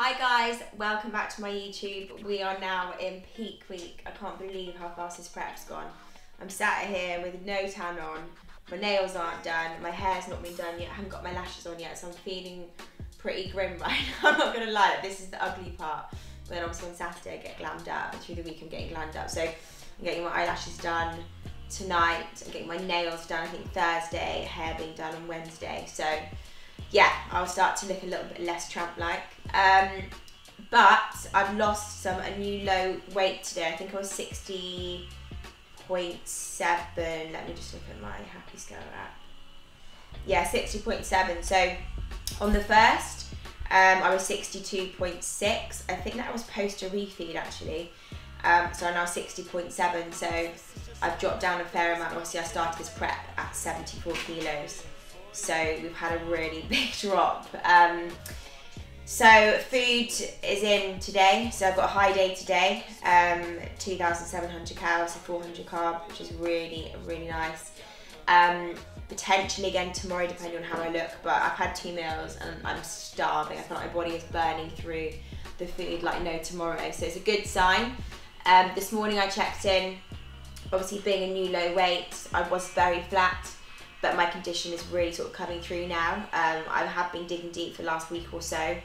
Hi guys, welcome back to my YouTube. We are now in peak week. I can't believe how fast this prep's gone. I'm sat here with no tan on, my nails aren't done, my hair's not been done yet, I haven't got my lashes on yet, so I'm feeling pretty grim right now. I'm not gonna lie, this is the ugly part. But then obviously on Saturday I get glammed up, and through the week I'm getting glammed up. So I'm getting my eyelashes done tonight, I'm getting my nails done I think Thursday, hair being done on Wednesday. So yeah, I'll start to look a little bit less tramp-like. But I've lost a new low weight today. I think I was 60.7. Let me just look at my Happy Scale app. Yeah, 60.7. So on the first, I was 62.6. I think that was post a refeed actually. So I'm now 60.7. So I've dropped down a fair amount. Obviously I started this prep at 74 kilos. So we've had a really big drop. So food is in today. So I've got a high day today, 2,700 calories, so 400 carb, which is really, really nice. Potentially again tomorrow, depending on how I look, but I've had 2 meals and I'm starving. I feel like my body is burning through the food like no tomorrow. So it's a good sign. This morning I checked in, obviously being a new low weight, I was very flat. But my condition is really sort of coming through now. I have been digging deep for the last week or so.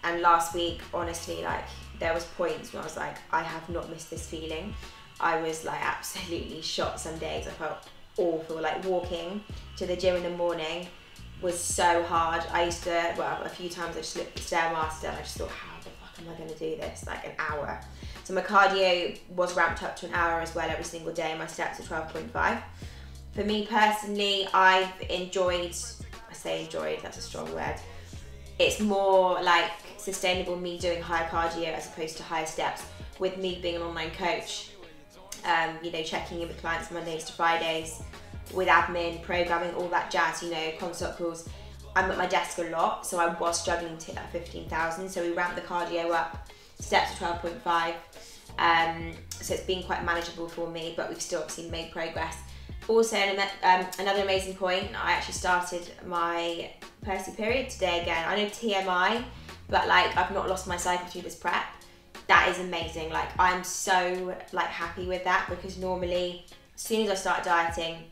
And last week, honestly, like there was points where I was like, I have not missed this feeling. I was like absolutely shot some days. I felt awful, like walking to the gym in the morning was so hard. I used to, well, a few times I just looked at the Stairmaster and I just thought, how the fuck am I gonna do this? Like an hour. So my cardio was ramped up to an hour as well every single day. My steps are 12.5. For me personally, I've enjoyed, I say enjoyed, that's a strong word. It's more like sustainable me doing higher cardio as opposed to higher steps with me being an online coach. You know, checking in with clients Mondays to Fridays, with admin, programming, all that jazz, you know, consult calls. I'm at my desk a lot, so I was struggling to hit that 15,000. So we ramped the cardio up, steps are 12.5. So it's been quite manageable for me, but we've still obviously made progress. Also, another amazing point, I actually started my Percy period today again. I know TMI, but like I've not lost my cycle through this prep. That is amazing. Like I'm so like happy with that because normally as soon as I start dieting,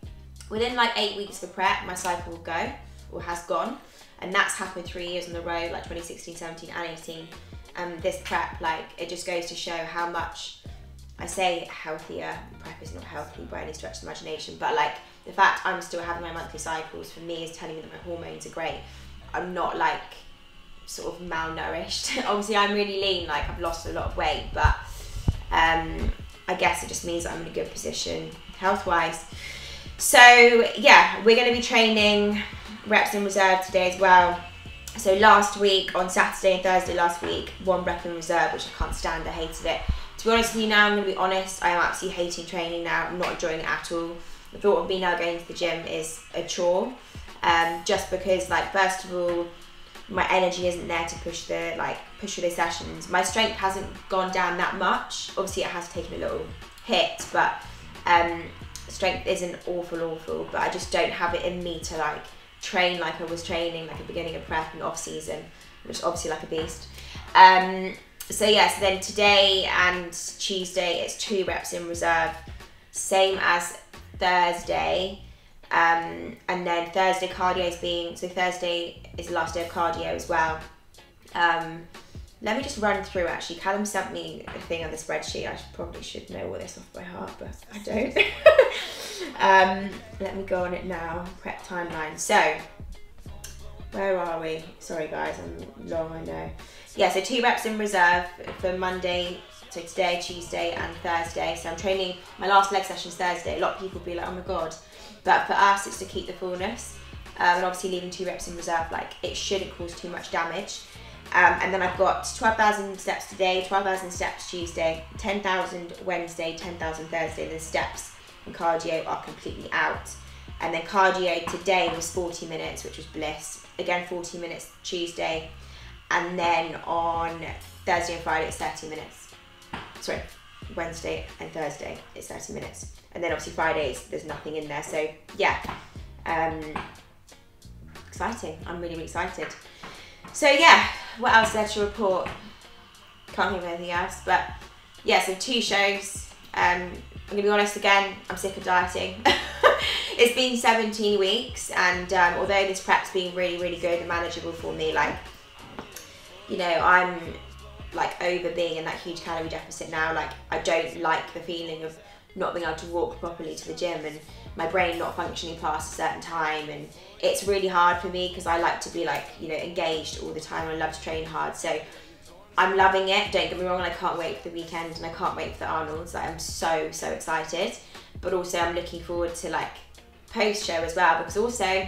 within like 8 weeks of prep, my cycle will go or has gone. And that's happened 3 years in a row, like 2016, 17 and 18. And this prep, like it just goes to show how much, I say healthier, prep is not healthy by any stretch of the imagination, but like the fact I'm still having my monthly cycles for me is telling me that my hormones are great. I'm not like sort of malnourished. Obviously I'm really lean, like I've lost a lot of weight, but I guess it just means that I'm in a good position health-wise. So yeah, we're going to be training reps in reserve today as well. So last week, on Saturday and Thursday last week, 1 rep in reserve, which I can't stand, I hated it. To be honest with you now, I'm going to be honest, I am absolutely hating training now. I'm not enjoying it at all. The thought of me now going to the gym is a chore. Just because, like, first of all, my energy isn't there to push through those sessions. My strength hasn't gone down that much. Obviously, it has taken a little hit, but strength isn't awful, but I just don't have it in me to, like, train like I was training, like, at the beginning of prep and off-season, which is obviously like a beast. So yeah, so then today and Tuesday, it's 2 reps in reserve, same as Thursday. And then Thursday cardio is so Thursday is the last day of cardio as well. Let me just run through actually. Callum sent me a thing on the spreadsheet. I probably should know all this off by heart, but I don't. Let me go on it now, prep timeline. So, where are we? Sorry guys, I'm long, I know. Yeah, so 2 reps in reserve for Monday, so today, Tuesday and Thursday. So I'm training, my last leg session's Thursday. A lot of people will be like, oh my God. But for us, it's to keep the fullness. And obviously leaving 2 reps in reserve, like it shouldn't cause too much damage. And then I've got 12,000 steps today, 12,000 steps Tuesday, 10,000 Wednesday, 10,000 Thursday. The steps and cardio are completely out. And then cardio today was 40 minutes, which was bliss. Again, 40 minutes Tuesday. And then on Thursday and Friday, it's 30 minutes. Sorry, Wednesday and Thursday, it's 30 minutes. And then obviously Fridays, there's nothing in there. So yeah, exciting. I'm really, really excited. So yeah, what else is there to report? Can't think of anything else. But yeah, so 2 shows. I'm gonna be honest again, I'm sick of dieting. It's been 17 weeks, and although this prep's been really, really good and manageable for me, like, you know, I'm like over being in that huge calorie deficit now. Like, I don't like the feeling of not being able to walk properly to the gym and my brain not functioning past a certain time, and it's really hard for me because I like to be like, you know, engaged all the time. I love to train hard, so I'm loving it, don't get me wrong, and I can't wait for the weekend, and I can't wait for the Arnold's. Like, I'm so excited, but also I'm looking forward to like post-show as well, because also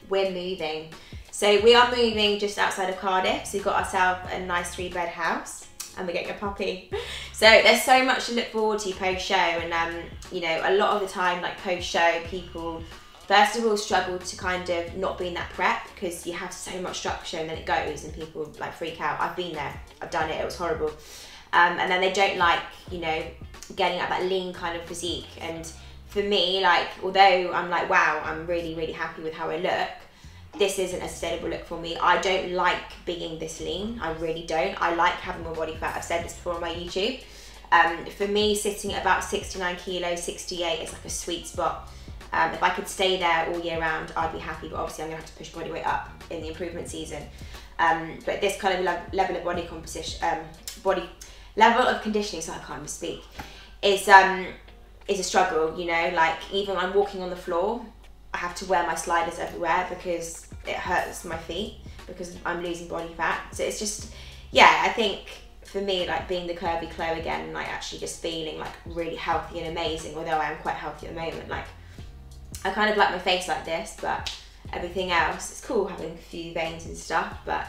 we're moving. So we are moving just outside of Cardiff, so we've got ourselves a nice 3-bed house, and we're getting a puppy. So there's so much to look forward to post-show, and you know, a lot of the time, like post-show, people first of all struggle to kind of not be in that prep, because you have so much structure and then it goes and people like freak out. I've been there, I've done it, it was horrible. And then they don't like, you know, getting at that lean kind of physique. And for me, like, although I'm like, wow, I'm really, really happy with how I look, this isn't a sustainable look for me. I don't like being this lean, I really don't. I like having more body fat, I've said this before on my YouTube. For me, sitting at about 69 kilos, 68 is like a sweet spot. If I could stay there all year round, I'd be happy, but obviously I'm gonna have to push body weight up in the improvement season. But this kind of level of body composition, level of conditioning, so I can't even speak, is a struggle, you know. Like, even when I'm walking on the floor, I have to wear my sliders everywhere because it hurts my feet because I'm losing body fat. So it's just, yeah, I think for me, like being the curvy Chloe again, and like actually just feeling like really healthy and amazing, although I am quite healthy at the moment, like I kind of like my face like this, but everything else, it's cool having a few veins and stuff, but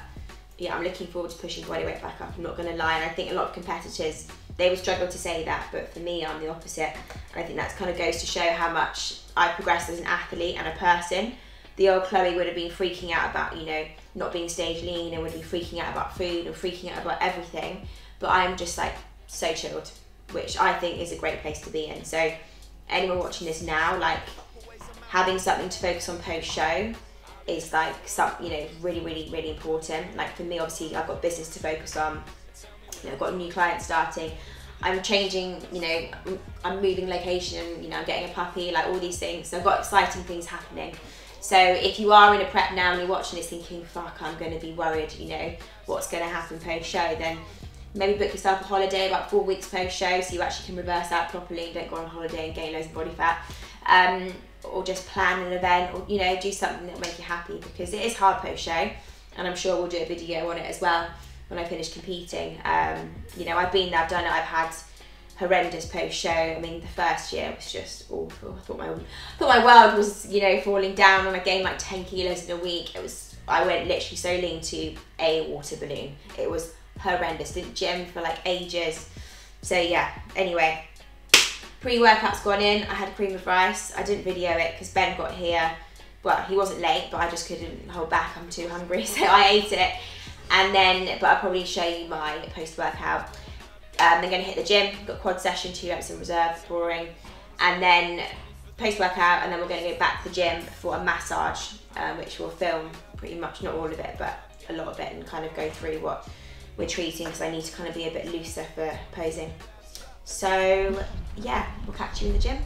yeah, I'm looking forward to pushing body weight back up, I'm not gonna lie. And I think a lot of competitors, they would struggle to say that, but for me, I'm the opposite. And I think that kind of goes to show how much I've progressed as an athlete and a person. The old Chloe would have been freaking out about, you know, not being stage lean, and would be freaking out about food and freaking out about everything. But I'm just like so chilled, which I think is a great place to be in. So anyone watching this now, like having something to focus on post-show is like some, you know, really, really, really important. Like for me, obviously, I've got business to focus on. You know, I've got a new client starting. I'm changing, you know, I'm moving location, you know, I'm getting a puppy, like all these things. So I've got exciting things happening. So if you are in a prep now and you're watching this thinking, fuck, I'm going to be worried, you know, what's going to happen post-show, then maybe book yourself a holiday about 4 weeks post-show so you actually can reverse out properly and don't go on holiday and gain loads of body fat. Or just plan an event, or, you know, do something that will make you happy, because it is hard post-show, and I'm sure we'll do a video on it as well when I finish competing. You know, I've been there, I've done it, I've had horrendous post-show. I mean, the first year was just awful. I thought my world was, you know, falling down, and I gained like 10 kilos in a week. I went literally so lean to a water balloon. It was horrendous. Didn't gym for like ages. So yeah, anyway, pre-workout's gone in. I had cream of rice. I didn't video it because Ben got here. Well, he wasn't late, but I just couldn't hold back. I'm too hungry, so I ate it. And then, but I'll probably show you my post-workout. Then going to hit the gym, got quad session, 2 reps in reserve, boring. And then post-workout, and then we're going to go back to the gym for a massage, which we'll film pretty much, not all of it, but a lot of it, and kind of go through what we're treating, because I need to kind of be a bit looser for posing. So yeah, we'll catch you in the gym.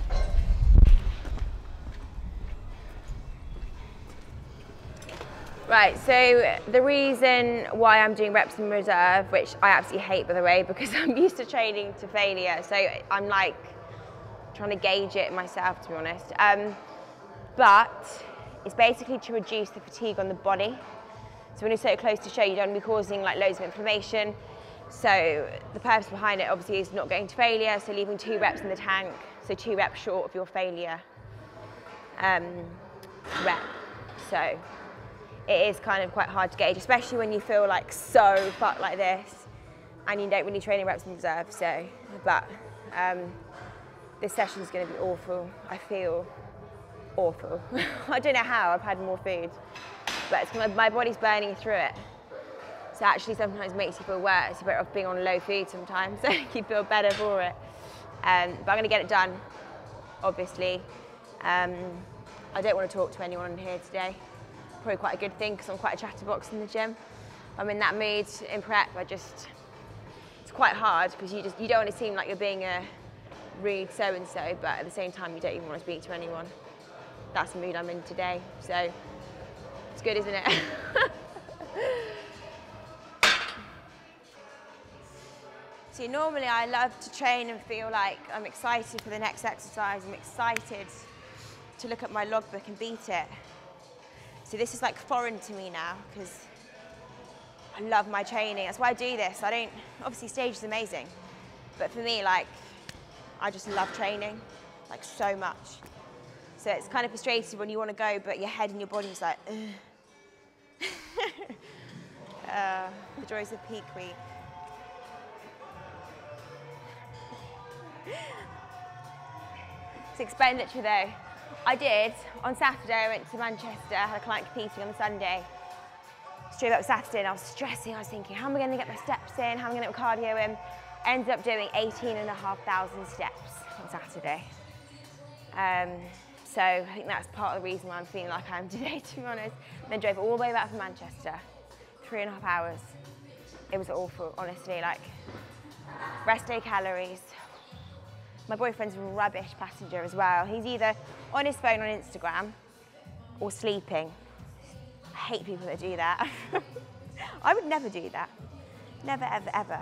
Right, so the reason why I'm doing reps in reserve, which I absolutely hate, by the way, because I'm used to training to failure, so I'm like trying to gauge it myself, to be honest. But it's basically to reduce the fatigue on the body. So when you're so close to show, you don't want to be causing like loads of inflammation. So the purpose behind it obviously is not going to failure, so leaving 2 reps in the tank, so 2 reps short of your failure rep. So it is kind of quite hard to gauge, especially when you feel like so fucked like this and you don't really train in reps in reserve. So, but this session is going to be awful. I feel awful. I don't know how, I've had more food, but it's, my body's burning through it. So actually sometimes it makes you feel worse. You're better off being on low food sometimes, so you feel better for it. But I'm going to get it done, obviously. I don't want to talk to anyone here today. Probably quite a good thing, because I'm quite a chatterbox in the gym. I'm in that mood in prep. It's it's quite hard because you don't want to seem like you're being a rude so-and-so, but at the same time, you don't even want to speak to anyone. That's the mood I'm in today, so it's good, isn't it? See, normally I love to train and feel like I'm excited for the next exercise. I'm excited to look at my logbook and beat it. So this is like foreign to me now because I love my training. That's why I do this. Obviously stage is amazing, but for me, like, I just love training, like, so much. So it's kind of frustrating when you want to go, but your head and your body's like, ugh. The joys of peak week. It's expenditure though. I did, on Saturday I went to Manchester, I had a client competing on the Sunday. Straight up Saturday and I was stressing, I was thinking, how am I going to get my steps in, how am I going to get my cardio in? Ended up doing 18,500 steps on Saturday. So I think that's part of the reason why I'm feeling like I am today, to be honest. And then drove all the way back from Manchester, 3.5 hours. It was awful, honestly, like, rest day calories. My boyfriend's a rubbish passenger as well. He's either on his phone on Instagram or sleeping. I hate people that do that. I would never do that. Never, ever, ever.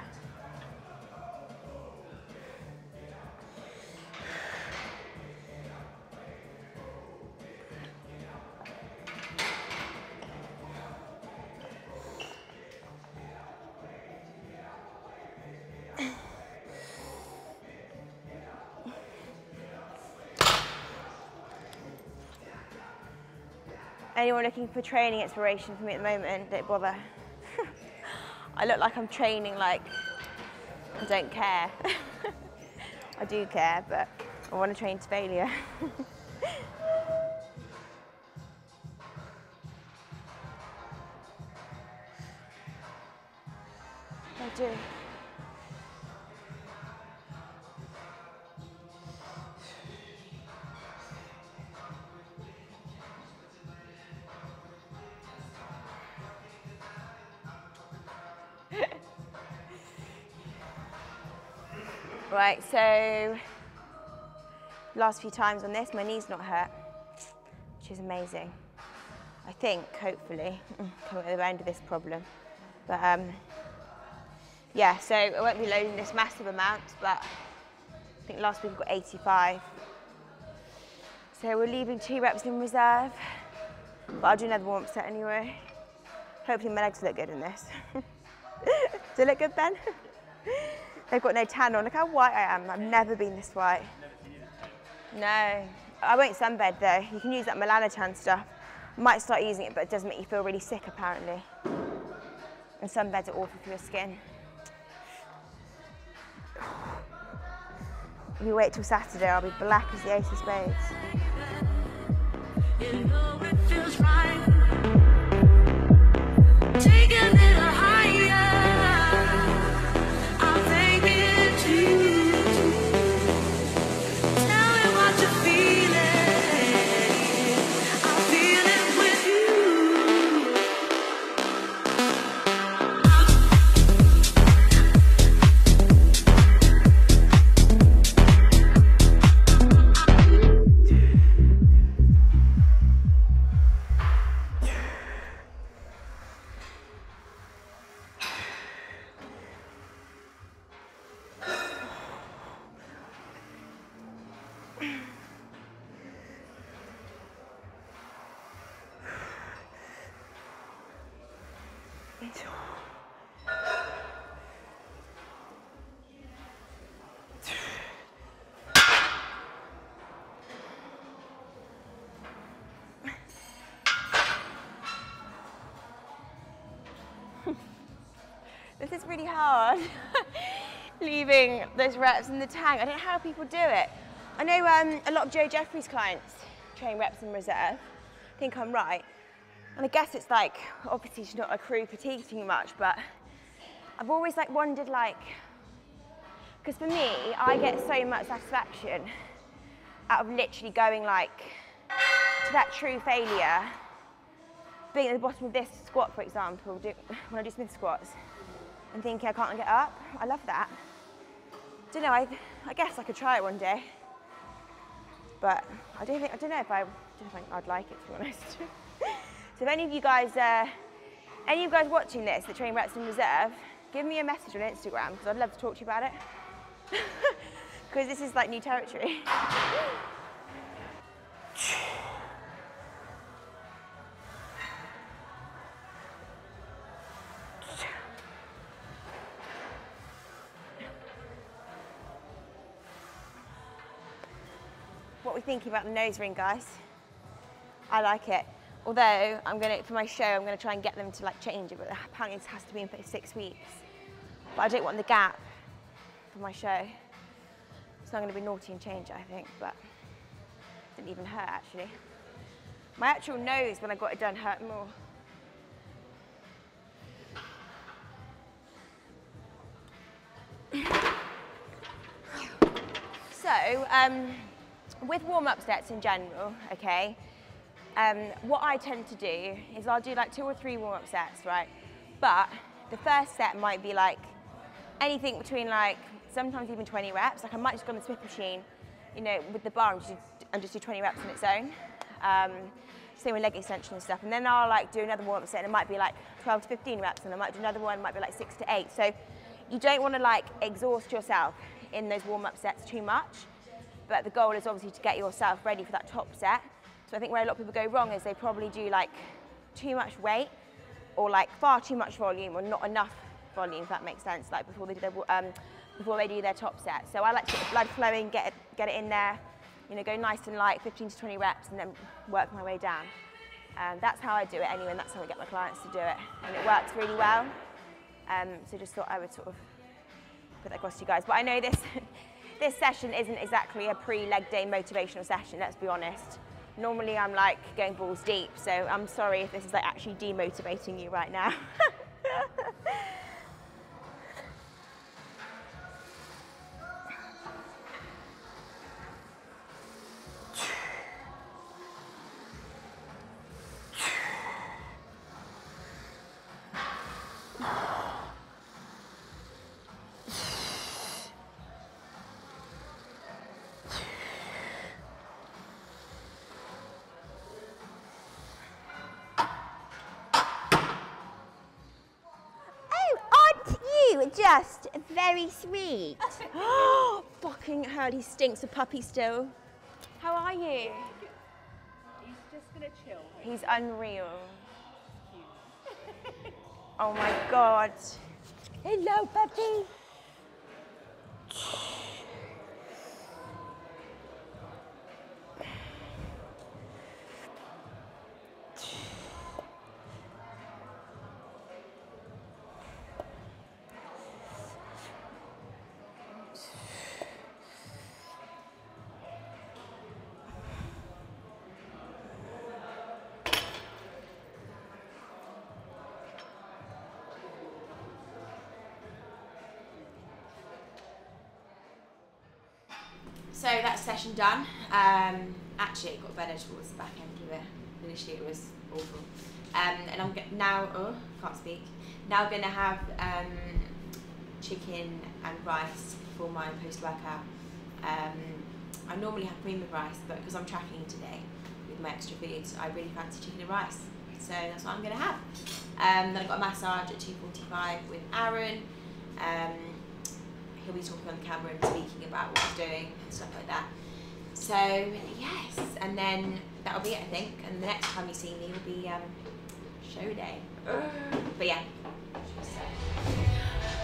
Anyone looking for training inspiration for me at the moment, don't bother. I look like I'm training like I don't care. I do care, but I want to train to failure. I do. Right, so last few times on this, my knee's not hurt, which is amazing. I think, hopefully, coming at the end of this problem. But yeah, so I won't be loading this massive amount, but I think last week I got 85. So we're leaving 2 reps in reserve, but I'll do another warm-up set anyway. Hopefully my legs look good in this. Do it look good, Ben? They've got no tan on. Look how white I am. I've never been this white. No. I won't sunbed though. You can use that melanotan stuff. Might start using it, but it does make you feel really sick apparently. And sunbeds are awful for your skin. If you wait till Saturday, I'll be black as the ace of spades. You know it feels right. Take a little higher. This is really hard, leaving those reps in the tank. I don't know how people do it. I know a lot of Joe Jeffrey's clients train reps in reserve. I think I'm right. And I guess it's like, obviously she's not accrue fatigue too much, but I've always like wondered like, because for me, I get so much satisfaction out of literally going like to that true failure, being at the bottom of this squat, for example, when I do Smith squats, and thinking I can't get up. I love that. Don't know, I guess I could try it one day. But I don't know if I'd like it, to be honest. So if any of you guys watching this that train reps in reserve, give me a message on Instagram, because I'd love to talk to you about it. Because this is like new territory. What are we thinking about the nose ring, guys? I like it. Although for my show, I'm gonna try and get them to like change it, but apparently it has to be in for 6 weeks. But I don't want the gap for my show. So I'm gonna be naughty and change it, I think, but it didn't even hurt actually. My actual nose when I got it done hurt more. So, with warm-up sets in general, okay, what I tend to do is I'll do like 2 or 3 warm-up sets, right? But the first set might be like anything between like, sometimes even 20 reps. Like I might just go on the Smith machine, you know, with the bar and just do 20 reps on its own. Same with leg extension and stuff. And then I'll like do another warm-up set and it might be like 12 to 15 reps, and I might do another one, it might be like 6 to 8. So you don't want to like exhaust yourself in those warm-up sets too much. But the goal is obviously to get yourself ready for that top set. So I think where a lot of people go wrong is they probably do like too much weight or like far too much volume or not enough volume, if that makes sense, like before they do their top set. So I like to get the blood flowing, get it in there, you know, go nice and light, 15 to 20 reps, and then work my way down. That's how I do it anyway, and that's how I get my clients to do it. And it works really well. So just thought I would sort of put that across to you guys. But I know this this session isn't exactly a pre-leg day motivational session, let's be honest. Normally I'm like going balls deep, so I'm sorry if this is like actually demotivating you right now. Just very sweet. Oh, fucking hell, he stinks of puppy still. How are you? He's just gonna chill. He's unreal. Oh my God. Hello, puppy. So that's session done. Actually, it got better towards the back end of it. Initially, it was awful. And I'm now, can't speak. Now I'm gonna have chicken and rice for my post-workout. I normally have cream with rice, but because I'm tracking today with my extra foods, I really fancy chicken and rice. So that's what I'm gonna have. Then I've got a massage at 2:45 with Aaron. He'll be talking on the camera and speaking about what he's doing and stuff like that. So yes, and then that'll be it, I think. And the next time you see me will be show day. But yeah.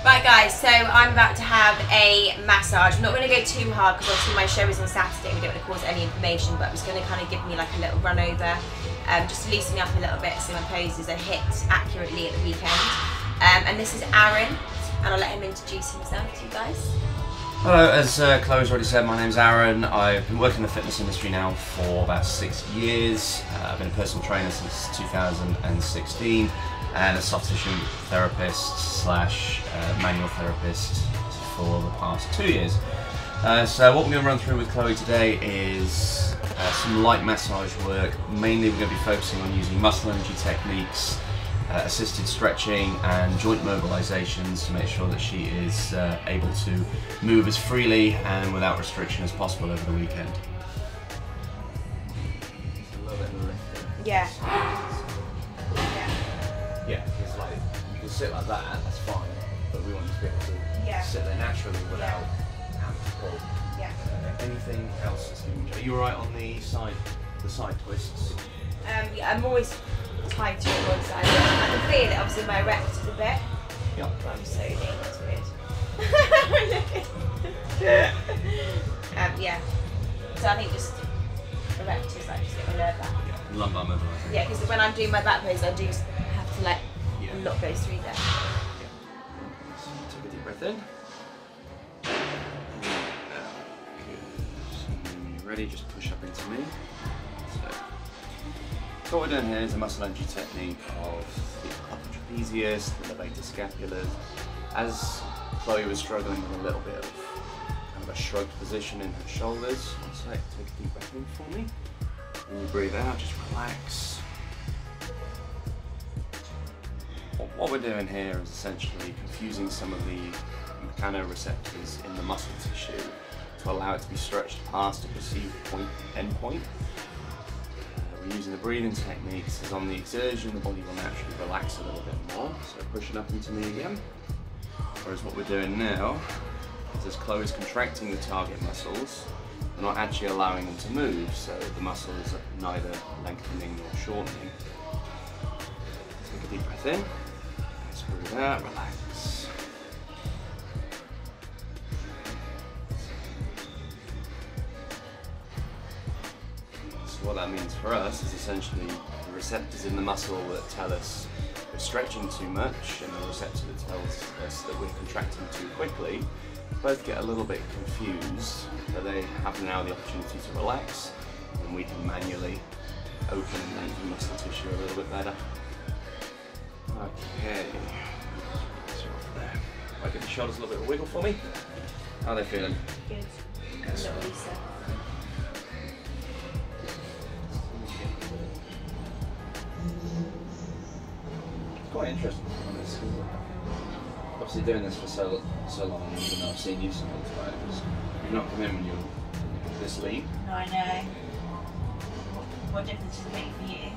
Right guys, so I'm about to have a massage. I'm not going to go too hard because obviously my show is on Saturday. We don't want to cause any inflammation, but I'm just going to kind of give me like a little run over, just to loosen me up a little bit so my poses are hit accurately at the weekend. And this is Aaron. And I'll let him introduce himself to you guys. Hello, as Chloe's already said, my name's Aaron. I've been working in the fitness industry now for about 6 years. I've been a personal trainer since 2016 and a soft tissue therapist slash manual therapist for the past 2 years. So what we're going to run through with Chloe today is some light massage work. Mainly we're going to be focusing on using muscle energy techniques assisted stretching and joint mobilizations to make sure that she is able to move as freely and without restriction as possible over the weekend. A little bit of lifting. Yeah. Yeah, it's like, you can sit like that, that's fine, but we want you to be able to sit there naturally without having to pull. Yeah. Anything else that's giving you? Are you alright on the side twists? Yeah, I'm always tied to one side. I can feel it, obviously my rectus a bit. Yeah. But I'm so deep, that's weird. Yeah. So I think just erectors, like just get my lower back. Yeah, lumbar mobilization. Yeah, because when I'm doing my back pose, I do have to let a lot go through there. Yeah. So take a deep breath in. When you're ready, just push up into me. So what we're doing here is a muscle entry technique of the upper trapezius, the levator scapula. As Chloe was struggling with a little bit of kind of a shrugged position in her shoulders, one sec, take a deep breath in for me. When you breathe out, just relax. What we're doing here is essentially confusing some of the mechanoreceptors in the muscle tissue to allow it to be stretched past a perceived endpoint. We're using the breathing techniques as on the exertion the body will naturally relax a little bit more, so pushing up into me again. Whereas what we're doing now is as Chloe's contracting the target muscles, we're not actually allowing them to move, so the muscles are neither lengthening nor shortening. Take a deep breath in, let's breathe out, relax. So what that means for us is essentially the receptors in the muscle that tell us we're stretching too much and the receptor that tells us that we're contracting too quickly both get a little bit confused, but they have now the opportunity to relax and we can manually open and lengthen muscle tissue a little bit better. Okay, so off there. I'll give the shoulders a little bit of a wiggle for me. How are they feeling? Good. Yes. Quite interesting, honest. Obviously doing this for so long, even though I've seen you so many times, you've not come in when you're this lean. No, I know. What difference does it make for you?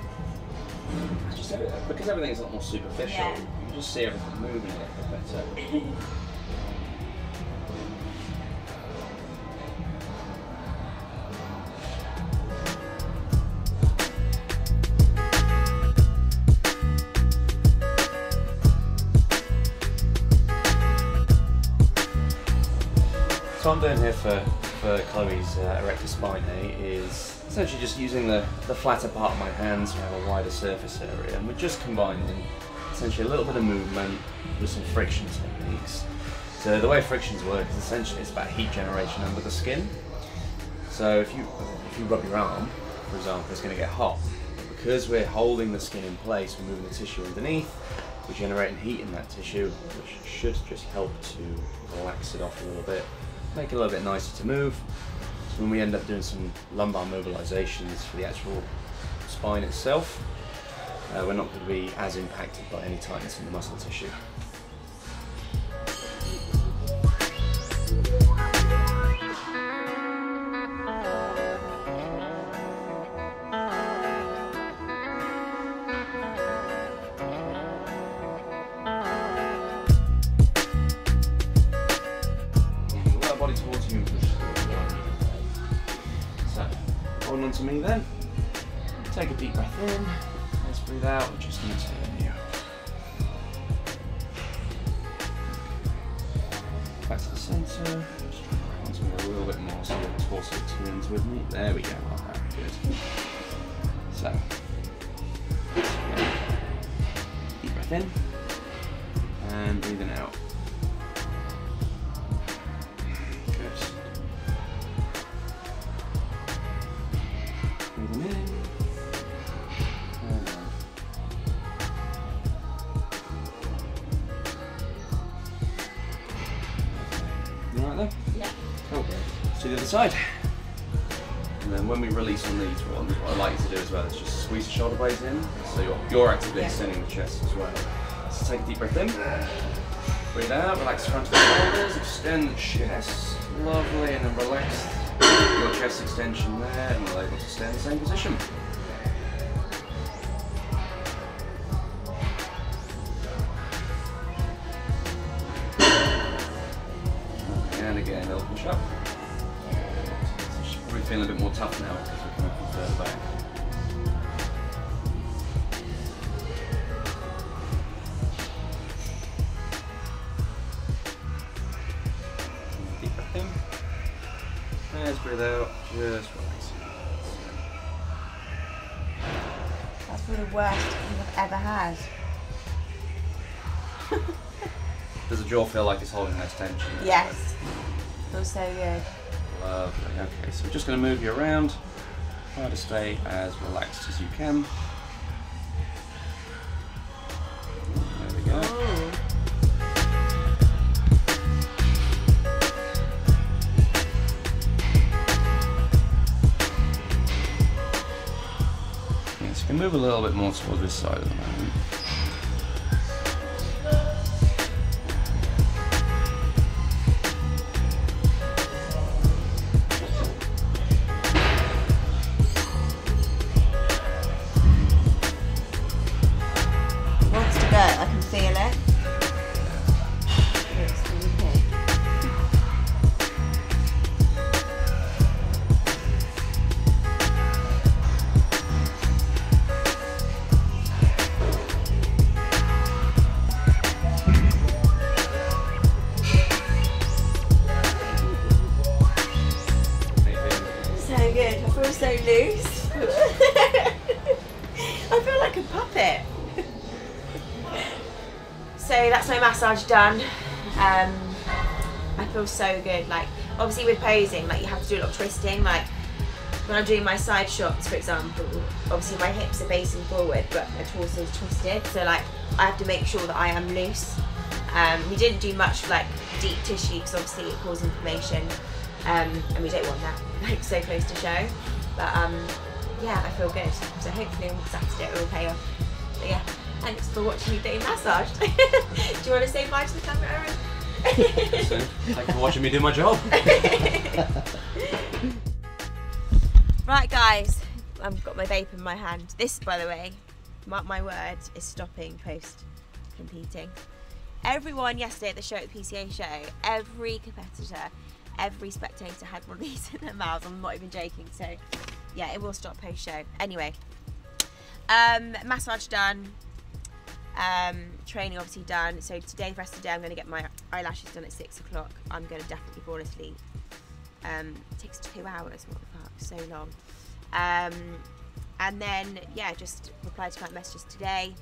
Just because everything's a lot more superficial, Yeah. you can just see everything moving a little bit better. So what I'm doing here for Chloe's erector spine is essentially just using the flatter part of my hands to have a wider surface area, and we're just combining essentially a little bit of movement with some friction techniques. So the way frictions work is essentially it's about heat generation under the skin. So if you rub your arm, for example, it's going to get hot. But because we're holding the skin in place, we're moving the tissue underneath, we're generating heat in that tissue, which should just help to relax it off a little bit, make it a little bit nicer to move. So when we end up doing some lumbar mobilizations for the actual spine itself, we're not going to be as impacted by any tightness in the muscle tissue. Towards you and push so, hold on to me then. Take a deep breath in. Let's breathe out. We're just going to turn you. Back to the centre. Just try to me a little bit more so the torso turns with me. There we go. Oh, very good. So, deep breath in and breathing out. Breathing in. And out. You alright there? Yeah. Cool. Let's do the other side. And then when we release on these ones, what I like you to do as well is just squeeze the shoulder blades in, so you're actively extending the chest as well. So take a deep breath in, breathe out, relax the front of the shoulders, extend the chest, lovely, and then relax your chest extension there, and we're able to stay in the same position. And again, they'll push up. Probably feeling a bit more tough now because we're coming from further back. Deep breath in. Let's breathe out. Just relax. That's probably the worst I've ever had. Does the jaw feel like it's holding that tension? Yes. Feels so good. Lovely. Okay, so we're just going to move you around. Try to stay as relaxed as you can. There we go. Oh. Yes, you can move a little bit more towards this side at the moment. I can feel it. So good. I feel so loose. I feel like a puppet. So that's my massage done. I feel so good. Like obviously with posing, like you have to do a lot of twisting. Like when I'm doing my side shots, for example, obviously my hips are facing forward, but my torso is twisted. So like I have to make sure that I am loose. We didn't do much like deep tissue because obviously it causes inflammation, and we don't want that like so close to show. But yeah, I feel good. So hopefully on Saturday it will pay off. But yeah. Thanks for watching me getting massaged. Do you want to say bye to the camera, Aaron? Thank you for watching me do my job. Right guys, I've got my vape in my hand. This, by the way, mark my words, is stopping post competing. Everyone yesterday at the show, at the PCA show, every competitor, every spectator had one of these in their mouths. I'm not even joking. So yeah, it will stop post show. Anyway, massage done. Training obviously done. So today, the rest of the day, I'm going to get my eyelashes done at 6 o'clock. I'm going to definitely fall asleep. It takes 2 hours, what the fuck, so long. And then, yeah, just reply to my messages today.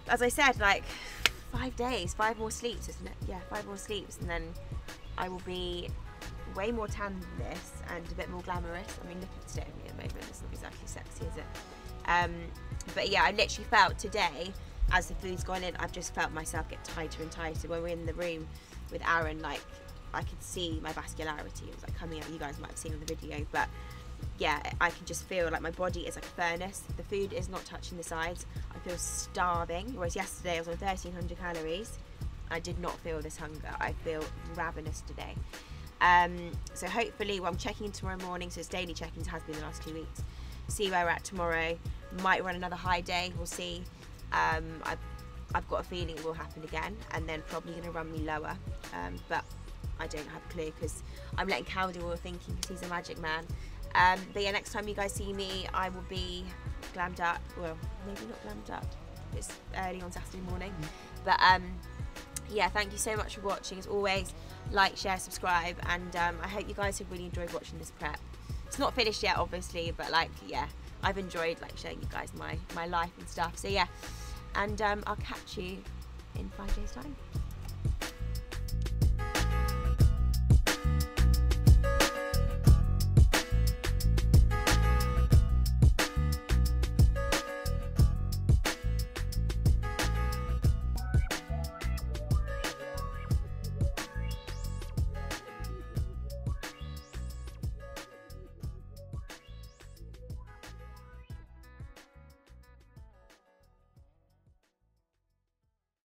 As I said, like 5 days, 5 more sleeps, isn't it? Yeah, 5 more sleeps, and then I will be way more tan than this and a bit more glamorous. I mean, look at today at the moment, it's not exactly sexy, is it? But yeah, I literally felt today, as the food's gone in, I've just felt myself get tighter and tighter. When we're in the room with Aaron, like I could see my vascularity. It was like coming out. You guys might have seen on the video, but yeah, I can just feel like my body is like a furnace. The food is not touching the sides. I feel starving. Whereas yesterday I was on 1,300 calories. I did not feel this hunger. I feel ravenous today. So hopefully, well, I'm checking in tomorrow morning. So it's daily check-ins, has been the last 2 weeks. See where we're at tomorrow. Might run another high day. We'll see. I've got a feeling it will happen again, and then probably going to run me lower, but I don't have a clue because I'm letting Cal do all the thinking because he's a magic man. But yeah, next time you guys see me, I will be glammed up. Well, maybe not glammed up. It's early on Saturday morning, but yeah, thank you so much for watching. As always, like, share, subscribe, and I hope you guys have really enjoyed watching this prep. It's not finished yet, obviously, but like, yeah, I've enjoyed like showing you guys my life and stuff. So yeah. And I'll catch you in 5 days' time.